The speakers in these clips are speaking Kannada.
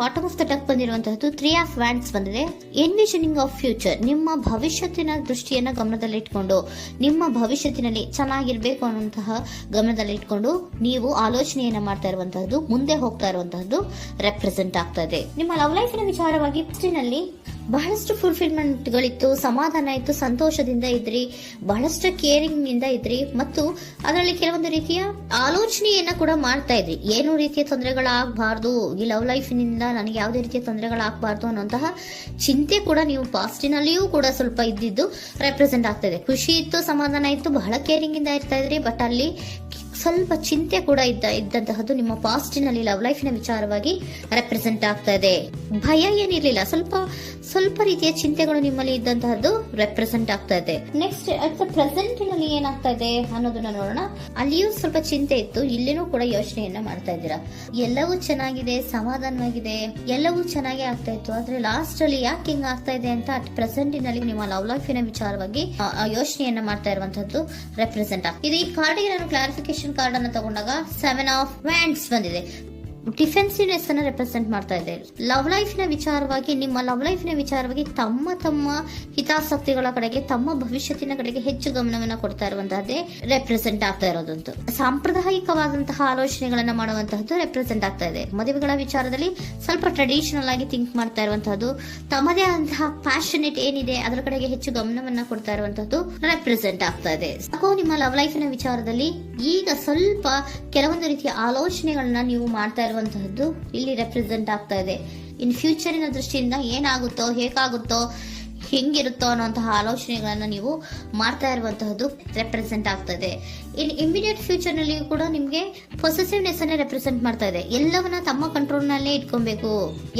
ಬಾಟಮ್ ಆಫ್ ದ ಟಕ್ ಬಂದಿರುವಂತಹದ್ದು 3 ಆಫ್ ವ್ಯಾಂಡ್ಸ್ ಬಂದಿದೆ. ಎನ್ವಿಷನಿಂಗ್ ಆಫ್ ಫ್ಯೂಚರ್, ನಿಮ್ಮ ಭವಿಷ್ಯತ್ತಿನ ದೃಷ್ಟಿಯನ್ನ ಗಮನದಲ್ಲಿಟ್ಕೊಂಡು, ನಿಮ್ಮ ಭವಿಷ್ಯತ್ತಿನಲ್ಲಿ ಚೆನ್ನಾಗಿರ್ಬೇಕು ಅನ್ನುವಂತಹ ಗಮನದಲ್ಲಿಟ್ಕೊಂಡು ನೀವು ಆಲೋಚನೆಯನ್ನ ಮಾಡ್ತಾ ಇರುವಂತಹದ್ದು, ಮುಂದೆ ಹೋಗ್ತಾ ಇರುವಂತಹದ್ದು ರೆಪ್ರೆಸೆಂಟ್ ಆಗ್ತಾ ಇದೆ. ನಿಮ್ಮ ಲವ್ ಲೈಫಿನ ವಿಚಾರವಾಗಿ ನಲ್ಲಿ ಬಹಳಷ್ಟು ಫುಲ್ಫಿಲ್ಮೆಂಟ್ ಗಳಿತ್ತು, ಸಮಾಧಾನ ಇತ್ತು, ಸಂತೋಷದಿಂದ ಇದ್ರಿ, ಬಹಳಷ್ಟು ಕೇರಿಂಗ್ ಇಂದ ಇದ್ರಿ, ಮತ್ತು ಅದರಲ್ಲಿ ಕೆಲವೊಂದು ರೀತಿಯ ಆಲೋಚನೆಯನ್ನ ಕೂಡ ಮಾಡ್ತಾ ಇದ್ರಿ. ಏನು ರೀತಿಯ ತೊಂದರೆಗಳಾಗಬಾರ್ದು, ಈ ಲವ್ ಲೈಫಿನಿಂದ ನನಗೆ ಯಾವುದೇ ರೀತಿಯ ತೊಂದರೆಗಳಾಗಬಾರ್ದು ಅನ್ನುವಂತಹ ಚಿಂತೆ ಕೂಡ ನೀವು ಪಾಸ್ಟಿನಲ್ಲಿಯೂ ಕೂಡ ಸ್ವಲ್ಪ ಇದ್ದಿದ್ದು ರೆಪ್ರೆಸೆಂಟ್ ಆಗ್ತಾ ಇದೆ. ಖುಷಿ ಇತ್ತು, ಸಮಾಧಾನ ಇತ್ತು, ಬಹಳ ಕೇರಿಂಗ್ ಇಂದ ಇರ್ತಾ ಇದ್ರಿ, ಬಟ್ ಅಲ್ಲಿ ಸ್ವಲ್ಪ ಚಿಂತೆ ಕೂಡ ಇದ್ದಂತಹದ್ದು ನಿಮ್ಮ ಪಾಸ್ಟಿನಲ್ಲಿ ಲವ್ ಲೈಫಿನ ವಿಚಾರವಾಗಿ ರೆಪ್ರೆಸೆಂಟ್ ಆಗ್ತಾ ಇದೆ. ಭಯ ಏನಿರ್ಲಿಲ್ಲ, ಸ್ವಲ್ಪ ರೀತಿಯ ಚಿಂತೆಗಳು ನಿಮ್ಮಲ್ಲಿ ಇದ್ದಂತಹದ್ದು ರೆಪ್ರೆಸೆಂಟ್ ಆಗ್ತಾ ಇದೆ. ನೆಕ್ಸ್ಟ್ ಅಟ್ ದ ಪ್ರೆಸೆಂಟ್ ನಲ್ಲಿ ಏನಾಗ್ತಾ ಇದೆ ಅನ್ನೋದನ್ನ ನೋಡೋಣ. ಅಲ್ಲಿಯೂ ಸ್ವಲ್ಪ ಚಿಂತೆ ಇತ್ತು, ಇಲ್ಲಿನೂ ಕೂಡ ಯೋಚನೆಯನ್ನ ಮಾಡ್ತಾ ಇದ್ದೀರಾ. ಎಲ್ಲವೂ ಚೆನ್ನಾಗಿದೆ, ಸಮಾಧಾನವಾಗಿದೆ, ಎಲ್ಲವೂ ಚೆನ್ನಾಗಿ ಆಗ್ತಾ ಇತ್ತು, ಆದ್ರೆ ಲಾಸ್ಟ್ ಅಲ್ಲಿ ಯಾಕೆ ಹಿಂಗ್ ಆಗ್ತಾ ಇದೆ ಅಂತ ಅಟ್ ಪ್ರೆಸೆಂಟ್ ನಲ್ಲಿ ನಿಮ್ಮ ಲವ್ ಲೈಫಿನ ವಿಚಾರವಾಗಿ ಯೋಚನೆಯನ್ನ ಮಾಡ್ತಾ ಇರುವಂತದ್ದು ರೆಪ್ರೆಸೆಂಟ್ ಆಗ್ತಿದೆ. ಈ ಕಾರ್ಡ್ಗೆ ನಾನು ಕ್ಲಾರಿಫಿಕೇಶನ್ ಕಾರ್ಡ್ ಅನ್ನು ತಗೊಂಡಾಗ 7 ಆಫ್ ವ್ಯಾಂಡ್ಸ್ ಬಂದಿದೆ. ಡಿಫೆನ್ಸಿವ್ನೆಸ್ ಅನ್ನ ರೆಪ್ರೆಸೆಂಟ್ ಮಾಡ್ತಾ ಇದೆ. ಲವ್ ಲೈಫ್ ನ ವಿಚಾರವಾಗಿ, ನಿಮ್ಮ ಲವ್ ಲೈಫ್ ನ ವಿಚಾರವಾಗಿ ತಮ್ಮ ಹಿತಾಸಕ್ತಿಗಳ ಕಡೆಗೆ, ತಮ್ಮ ಭವಿಷ್ಯತ್ತಿನ ಕಡೆಗೆ ಹೆಚ್ಚು ಗಮನವನ್ನ ಕೊಡ್ತಾ ಇರುವಂತಹದ್ದೇ ರೆಪ್ರೆಸೆಂಟ್ ಆಗ್ತಾ ಇರೋದಂತೂ. ಸಾಂಪ್ರದಾಯಿಕವಾದಂತಹ ಆಲೋಚನೆಗಳನ್ನ ಮಾಡುವಂತಹದ್ದು ರೆಪ್ರೆಸೆಂಟ್ ಆಗ್ತಾ ಇದೆ. ಮದುವೆಗಳ ವಿಚಾರದಲ್ಲಿ ಸ್ವಲ್ಪ ಟ್ರೆಡಿಷನಲ್ ಆಗಿ ಥಿಂಕ್ ಮಾಡ್ತಾ ಇರುವಂತಹದ್ದು, ತಮ್ಮದೇ ಆದಂತಹ ಪ್ಯಾಷನೇಟ್ ಏನಿದೆ ಅದರ ಕಡೆಗೆ ಹೆಚ್ಚು ಗಮನವನ್ನ ಕೊಡ್ತಾ ಇರುವಂತಹದ್ದು ರೆಪ್ರೆಸೆಂಟ್ ಆಗ್ತಾ ಇದೆ. ನಿಮ್ಮ ಲವ್ ಲೈಫಿನ ವಿಚಾರದಲ್ಲಿ ಈಗ ಸ್ವಲ್ಪ ಕೆಲವೊಂದು ರೀತಿಯ ಆಲೋಚನೆಗಳನ್ನ ನೀವು ಮಾಡ್ತಾ ಇರುವಂತಹದ್ದು ಇಲ್ಲಿ ರೆಪ್ರೆಸೆಂಟ್ ಆಗ್ತಾ ಇದೆ. ಇನ್ ಫ್ಯೂಚರಿನ ದೃಷ್ಟಿಯಿಂದ ಏನಾಗುತ್ತೋ, ಹೇಗಾಗುತ್ತೋ, ಹೆಂಗಿರುತ್ತೋ ಅನ್ನುವಂತಹ ಆಲೋಚನೆಗಳನ್ನ ನೀವು ಮಾಡ್ತಾ ಇರುವಂತಹದ್ದು ರೆಪ್ರೆಸೆಂಟ್ ಆಗ್ತದೆ. ಇನ್ ಇಮಿಡಿಯೇಟ್ ಫ್ಯೂಚರ್ ನಲ್ಲಿ ಕೂಡ ನಿಮ್ಗೆ ಪೊಸೆಸಿವ್ನೆಸ್ ಅನ್ನೇ ರೆಪ್ರೆಸೆಂಟ್ ಮಾಡ್ತಾ ಇದೆ. ಎಲ್ಲವನ್ನ ತಮ್ಮ ಕಂಟ್ರೋಲ್ ನಲ್ಲೇ ಇಟ್ಕೊಬೇಕು,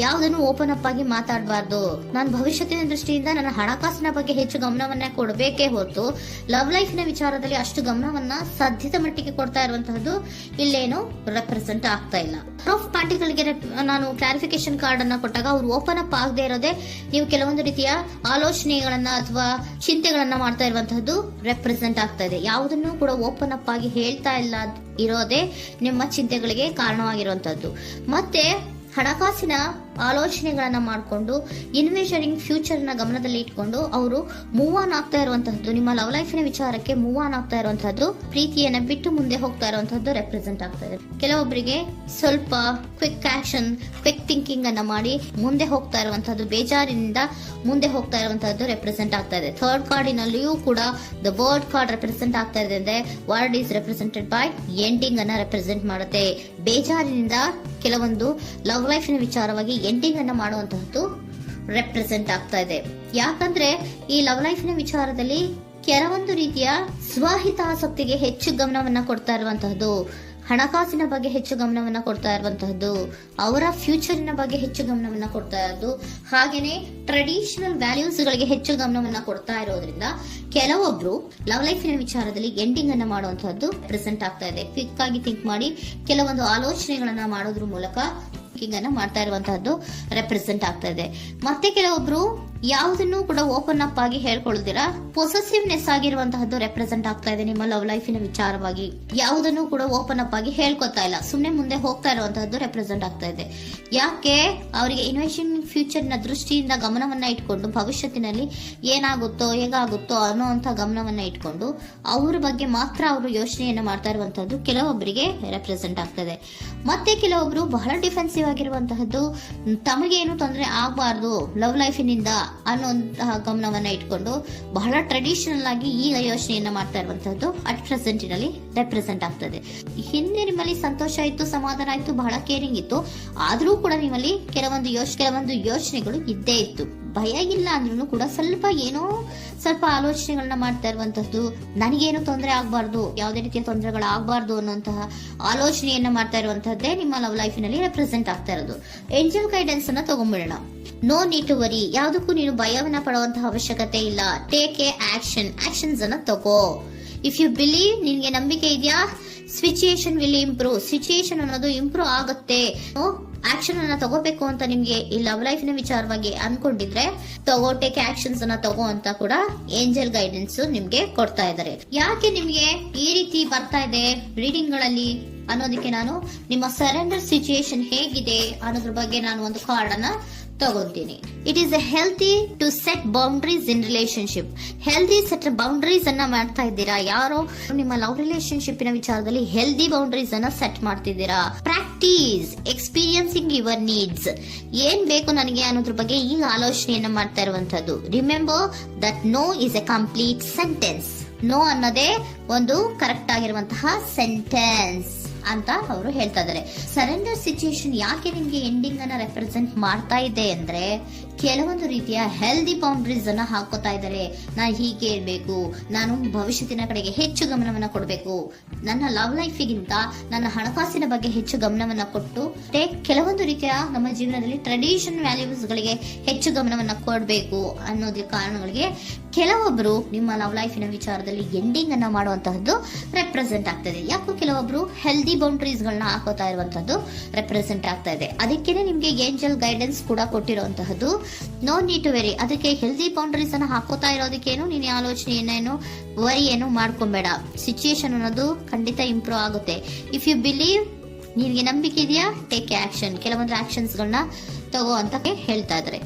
ಯಾವುದನ್ನು ಓಪನ್ ಅಪ್ ಆಗಿ ಮಾತಾಡಬಾರ್ದು. ನಾನು ಭವಿಷ್ಯತ್ತಿನ ದೃಷ್ಟಿಯಿಂದ ನನ್ನ ಹಣಕಾಸಿನ ಬಗ್ಗೆ ಹೆಚ್ಚು ಗಮನವನ್ನ ಕೊಡಬೇಕೇ ಹೊರತು ಲವ್ ಲೈಫ್ ನ ವಿಚಾರದಲ್ಲಿ ಅಷ್ಟು ಗಮನವನ್ನ ಸದ್ಯದ ಮಟ್ಟಿಗೆ ಕೊಡ್ತಾ ಇರುವಂತಹದ್ದು ಇಲ್ಲೇನು ರೆಪ್ರೆಸೆಂಟ್ ಆಗ್ತಾ ಇಲ್ಲ. ಆಫ್ ಪಾರ್ಟಿಗಳಿಗೆ ನಾನು ಕ್ಲಾರಿಫಿಕೇಶನ್ ಕಾರ್ಡ್ ಅನ್ನ ಕೊಟ್ಟಾಗ ಅವ್ರು ಓಪನ್ ಅಪ್ ಆಗದೆ ಇರೋದೇ ನೀವು ಕೆಲವೊಂದು ರೀತಿಯ ಆಲೋಚನೆಗಳನ್ನ ಅಥವಾ ಚಿಂತೆಗಳನ್ನ ಮಾಡ್ತಾ ಇರುವಂತಹದ್ದು ರೆಪ್ರೆಸೆಂಟ್ ಆಗ್ತಾ ಇದೆ. ಯಾವುದನ್ನು ಕೂಡ ಓಪನ್ ಅಪ್ ಆಗಿ ಹೇಳ್ತಾ ಇಲ್ಲ ಇರೋದೇ ನಿಮ್ಮ ಚಿಂತೆಗಳಿಗೆ ಕಾರಣವಾಗಿರುವಂತಹದ್ದು. ಮತ್ತೆ ಹಣಕಾಸಿನ ಆಲೋಚನೆಗಳನ್ನ ಮಾಡಿಕೊಂಡು ಇನ್ವೆಸ್ಟರಿಂಗ್ ಫ್ಯೂಚರ್ ನ ಗಮನದಲ್ಲಿ ಇಟ್ಕೊಂಡು ಅವರು ಮೂವ್ ಆನ್ ಆಗ್ತಾ ಇರುವಂತಹದ್ದು, ನಿಮ್ಮ ಲವ್ ಲೈಫಿನ ವಿಚಾರಕ್ಕೆ ಮೂವ್ ಆನ್ ಆಗ್ತಾ ಇರುವಂತಹದ್ದು, ಪ್ರೀತಿಯನ್ನ ಬಿಟ್ಟು ಮುಂದೆ ಹೋಗ್ತಾ ಇರುವಂತಹದ್ದು ರೆಪ್ರೆಸೆಂಟ್ ಆಗ್ತಾ ಇದೆ. ಕೆಲವೊಬ್ಬರಿಗೆ ಸ್ವಲ್ಪ ಕ್ವಿಕ್ ಆಕ್ಷನ್, ಕ್ವಿಕ್ ಥಿಂಕಿಂಗ್ ಅನ್ನ ಮಾಡಿ ಮುಂದೆ ಹೋಗ್ತಾ ಇರುವಂತಹದ್ದು, ಬೇಜಾರಿನಿಂದ ಮುಂದೆ ಹೋಗ್ತಾ ಇರುವಂತಹದ್ದು ರೆಪ್ರೆಸೆಂಟ್ ಆಗ್ತಾ ಇದೆ. ಥರ್ಡ್ ಕಾರ್ಡಿನಲ್ಲಿಯೂ ಕೂಡ ದ ವರ್ಡ್ ಕಾರ್ಡ್ ರೆಪ್ರೆಸೆಂಟ್ ಆಗ್ತಾ ಇದೆ ಅಂದ್ರೆ word is represented by ending ಅನ್ನ ರೆಪ್ರೆಸೆಂಟ್ ಮಾಡುತ್ತೆ. ಬೇಜಾರಿನಿಂದ ಕೆಲವೊಂದು ಲವ್ ಲೈಫಿನ ವಿಚಾರವಾಗಿ ಎಂಡಿಂಗ್ ಅನ್ನ ಮಾಡುವಂತಹದ್ದು ರೆಪ್ರೆಸೆಂಟ್ ಆಗ್ತಾ ಇದೆ. ಯಾಕಂದ್ರೆ ಈ ಲವ್ ಲೈಫಿನ ವಿಚಾರದಲ್ಲಿ ಕೆಲವೊಂದು ರೀತಿಯ ಸ್ವಹಿತಾಸಕ್ತಿಗೆ ಹೆಚ್ಚು ಗಮನವನ್ನ ಕೊಡ್ತಾ ಇರುವಂತಹದ್ದು, ಹಣಕಾಸಿನ ಬಗ್ಗೆ ಹೆಚ್ಚು ಗಮನವನ್ನ ಕೊಡ್ತಾ ಇರುವಂತಹದ್ದು, ಅವರ ಫ್ಯೂಚರಿನ ಬಗ್ಗೆ ಹೆಚ್ಚು ಗಮನವನ್ನ ಕೊಡ್ತಾ ಇರೋದು, ಹಾಗೇನೆ ಟ್ರೆಡಿಷನಲ್ ವ್ಯಾಲ್ಯೂಸ್ ಗಳಿಗೆ ಹೆಚ್ಚು ಗಮನವನ್ನ ಕೊಡ್ತಾ ಇರೋದ್ರಿಂದ ಕೆಲವೊಬ್ರು ಲವ್ ಲೈಫಿನ ವಿಚಾರದಲ್ಲಿ ಎಂಡಿಂಗ್ ಅನ್ನ ಮಾಡುವಂತಹದ್ದು ಪ್ರೆಸೆಂಟ್ ಆಗ್ತಾ ಇದೆ. ಕ್ವಿಕ್ ಆಗಿ ಥಿಂಕ್ ಮಾಡಿ ಕೆಲವೊಂದು ಆಲೋಚನೆಗಳನ್ನ ಮಾಡೋದ್ರ ಮೂಲಕ ಅನ್ನ ಮಾಡ್ತಾ ಇರುವಂತಹದ್ದು ರೆಪ್ರೆಸೆಂಟ್ ಆಗ್ತಾ ಇದೆ. ಮತ್ತೆ ಕೆಲವೊಬ್ರು ಯಾವುದನ್ನು ಕೂಡ ಓಪನ್ ಅಪ್ ಆಗಿ ಹೇಳ್ಕೊಳ್ಳುದಿರಾ ಪೊಸೆಸಿವ್ನೆಸ್ ಆಗಿರುವಂತಹದ್ದು ರೆಪ್ರೆಸೆಂಟ್ ಆಗ್ತಾ ಇದೆ. ನಿಮ್ಮ ಲವ್ ಲೈಫಿನ ವಿಚಾರವಾಗಿ ಯಾವುದನ್ನು ಕೂಡ ಓಪನ್ ಅಪ್ ಆಗಿ ಹೇಳ್ಕೊತಾ ಇಲ್ಲ, ಸುಮ್ನೆ ಮುಂದೆ ಹೋಗ್ತಾ ಇರುವಂತಹದ್ದು ರೆಪ್ರೆಸೆಂಟ್ ಆಗ್ತಾ ಇದೆ. ಯಾಕೆ ಅವರಿಗೆ ಇನ್ವೆಸ್ಟಿಂಗ್ ಫ್ಯೂಚರ್ ನ ದೃಷ್ಟಿಯಿಂದ ಗಮನವನ್ನ ಇಟ್ಕೊಂಡು ಭವಿಷ್ಯತ್ತಿನಲ್ಲಿ ಏನಾಗುತ್ತೋ, ಹೇಗಾಗುತ್ತೋ ಅನ್ನೋಂತ ಗಮನವನ್ನ ಇಟ್ಕೊಂಡು ಅವ್ರ ಬಗ್ಗೆ ಮಾತ್ರ ಅವರು ಯೋಚನೆಯನ್ನ ಮಾಡ್ತಾ ಇರುವಂತಹದ್ದು ಕೆಲವೊಬ್ಬರಿಗೆ ರೆಪ್ರೆಸೆಂಟ್ ಆಗ್ತದೆ. ಮತ್ತೆ ಕೆಲವೊಬ್ರು ಬಹಳ ಡಿಫೆನ್ಸಿವ್ ಆಗಿರುವಂತಹದ್ದು, ತಮಗೇನು ತೊಂದರೆ ಆಗಬಾರ್ದು ಲವ್ ಲೈಫಿನಿಂದ ಅನ್ನುವಂತಹ ಗಮನವನ್ನ ಇಟ್ಕೊಂಡು ಬಹಳ ಟ್ರೆಡಿಷನಲ್ ಆಗಿ ಈಗ ಯೋಚನೆಯನ್ನ ಮಾಡ್ತಾ ಇರುವಂತಹದ್ದು ಅಟ್ ಪ್ರೆಸೆಂಟ್ ನಲ್ಲಿ ರೆಪ್ರೆಸೆಂಟ್ ಆಗ್ತದೆ. ಹಿಂದೆ ನಿಮ್ಮಲ್ಲಿ ಸಂತೋಷ ಇತ್ತು, ಸಮಾಧಾನ ಇತ್ತು, ಬಹಳ ಕೇರಿಂಗ್ ಇತ್ತು, ಆದ್ರೂ ಕೂಡ ನಿಮ್ಮಲ್ಲಿ ಕೆಲವೊಂದು ಯೋಚನೆಗಳು ಇದ್ದೇ ಇತ್ತು. ಭಯ ಇಲ್ಲ ಅಂದ್ರೂ ಕೂಡ ಸ್ವಲ್ಪ ಆಲೋಚನೆಗಳನ್ನ ಮಾಡ್ತಾ ಇರುವಂತಹದ್ದು, ನನಗೇನು ತೊಂದರೆ ಆಗಬಾರ್ದು, ಯಾವುದೇ ರೀತಿಯ ತೊಂದರೆಗಳಾಗಬಾರ್ದು ಅನ್ನುವಂತಹ ಆಲೋಚನೆಯನ್ನ ಮಾಡ್ತಾ ಇರುವಂತಹದ್ದೇ ನಿಮ್ಮ ಲವ್ ಲೈಫಿನಲ್ಲಿ ರೆಪ್ರೆಸೆಂಟ್ ಆಗ್ತಾ ಇರೋದು. ಏಂಜಲ್ ಗೈಡೆನ್ಸ್ ಅನ್ನ ತಗೊಂಡ್ಬಿಡೋಣ. ನೋ ನೀಡ್ ಟು ವರಿ, ಯಾವುದಕ್ಕೂ ನೀನು ಭಯವನ್ನ ಪಡುವಂತಹ ಅವಶ್ಯಕತೆ ಇಲ್ಲ. ಟೇಕ್ ಎ ಆಕ್ಷನ್ಸ್ ಅನ್ನ ತಗೋ. ಇಫ್ ಯು ಬಿಲೀವ್, ನಿನ್ಗೆ ನಂಬಿಕೆ ಇದೆಯಾ, ಸಿಚುಯೇಷನ್ ವಿಲ್ ಇಂಪ್ರೂವ್, ಸಿಚುಯೇಷನ್ ಅನ್ನೋದು ಇಂಪ್ರೂವ್ ಆಗುತ್ತೆ. ಆಕ್ಷನ್ ಅನ್ನ ತಗೋಬೇಕು ಅಂತ ನಿಮ್ಗೆ ಈ ಲವ್ ಲೈಫ್ ನ ವಿಚಾರವಾಗಿ ಅನ್ಕೊಂಡಿದ್ರೆ ಟೇಕ್ ಆಕ್ಷನ್ಸ್ ಅನ್ನ ತಗೋ ಅಂತ ಕೂಡ ಏಂಜಲ್ ಗೈಡೆನ್ಸ್ ನಿಮ್ಗೆ ಕೊಡ್ತಾ ಇದ್ದಾರೆ. ಯಾಕೆ ನಿಮ್ಗೆ ಈ ರೀತಿ ಬರ್ತಾ ಇದೆ ರೀಡಿಂಗ್ ಗಳಲ್ಲಿ ಅನ್ನೋದಕ್ಕೆ ನಾನು ನಿಮ್ಮ ಸರೆಂಡರ್ ಸಿಚುಯೇಷನ್ ಹೇಗಿದೆ ಅನ್ನೋದ್ರ ಬಗ್ಗೆ ನಾನು ಒಂದು ಕಾರ್ಡ್ ಅನ್ನ ತಗೊಂತೀನಿ. It is a healthy to set boundaries in relationship. Healthy set boundaries ಅನ್ನ ಮಾಡ್ತಾ ಇದ್ದೀರಾ, ಯಾರೋ ನಿಮ್ಮ ಲವ್ ರಿಲೇಶನ್ಶಿಪ್ ನ ವಿಚಾರದಲ್ಲಿ ಹೆಲ್ದಿ ಬೌಂಡ್ರೀಸ್ ಅನ್ನ ಸೆಟ್ ಮಾಡ್ತಿದ್ದೀರಾ. Practice experiencing your needs. ಏನ್ ಬೇಕು ನನಗೆ ಅನ್ನೋದ್ರ ಬಗ್ಗೆ ಈಗ ಆಲೋಚನೆಯನ್ನ ಮಾಡ್ತಾ ಇರುವಂತದ್ದು. Remember that no is a complete sentence. No ಅನ್ನೋದೇ ಒಂದು ಕರೆಕ್ಟ್ ಆಗಿರುವಂತಹ ಸೆಂಟೆನ್ಸ್ ಅಂತ ಅವರು ಹೇಳ್ತಾ ಇದ್ದಾರೆ. ಸರೆಂಡರ್ ಸಿಚುಯೇಷನ್ ಯಾಕೆ ನಿಮ್ಗೆ ಎಂಡಿಂಗ್ ಅನ್ನ ರೆಪ್ರೆಸೆಂಟ್ ಮಾಡ್ತಾ ಇದೆ ಅಂದ್ರೆ ಕೆಲವೊಂದು ರೀತಿಯ ಹೆಲ್ದಿ ಬೌಂಡ್ರೀಸ್ ಅನ್ನ ಹಾಕೋತಾ ಇದ್ದಾರೆ. ನಾನು ಹೀಗೆ ಇರಬೇಕು, ನಾನು ಭವಿಷ್ಯತ್ತಿನ ಕಡೆಗೆ ಹೆಚ್ಚು ಗಮನವನ್ನ ಕೊಡಬೇಕು, ನನ್ನ ಲವ್ ಲೈಫಿಗಿಂತ ನನ್ನ ಹಣಕಾಸಿನ ಬಗ್ಗೆ ಹೆಚ್ಚು ಗಮನವನ್ನ ಕೊಟ್ಟು ಕೆಲವೊಂದು ರೀತಿಯ ನಮ್ಮ ಜೀವನದಲ್ಲಿ ಟ್ರೆಡಿಷನ್ ವ್ಯಾಲ್ಯೂಸ್ ಗಳಿಗೆ ಹೆಚ್ಚು ಗಮನವನ್ನ ಕೊಡಬೇಕು ಅನ್ನೋದ್ರ ಕಾರಣಗಳಿಗೆ ಕೆಲವೊಬ್ರು ನಿಮ್ಮ ಲವ್ ಲೈಫಿನ ವಿಚಾರದಲ್ಲಿ ಎಂಡಿಂಗ್ ಅನ್ನ ಮಾಡುವಂತಹದ್ದು ರೆಪ್ರೆಸೆಂಟ್ ಆಗ್ತದೆ. ಯಾಕೋ ಕೆಲವೊಬ್ರು ಹೆಲ್ದಿ ಬೌಂಡ್ರೀಸ್ ಗಳನ್ನ ಹಾಕೋತಾ ಇರುವಂತದ್ದು ರೆಪ್ರೆಸೆಂಟ್ ಆಗ್ತಾ ಇದೆ. ಅದಕ್ಕೇನೆ ನಿಮ್ಗೆ ಏಂಜಲ್ ಗೈಡೆನ್ಸ್ ಕೂಡ ಕೊಟ್ಟಿರುವಂತಹದ್ದು. No need to worry. ಅದಕ್ಕೆ ಹೆಲ್ದಿ ಬೌಂಡ್ರೀಸ್ ಅನ್ನ ಹಾಕೋತಾ ಇರೋದಕ್ಕೇನು ನೀನು ಆಲೋಚನೆಯನ್ನೇನು ವರಿ ಏನು ಮಾಡ್ಕೊಂಬೇಡ. ಸಿಚುಯೇಷನ್ ಅನ್ನೋದು ಖಂಡಿತ ಇಂಪ್ರೂವ್ ಆಗುತ್ತೆ. ಇಫ್ ಯು ಬಿಲೀವ್, ನಿನ್ಗೆ ನಂಬಿಕೆ ಇದೆಯಾ, ಟೇಕ್ ಆಕ್ಷನ್. ಕೆಲವೊಂದು ಆಕ್ಷನ್ಸ್ ಗಳನ್ನ ತಗೋ ಅಂತ ಹೇಳ್ತಾ ಇದ್ದಾರೆ.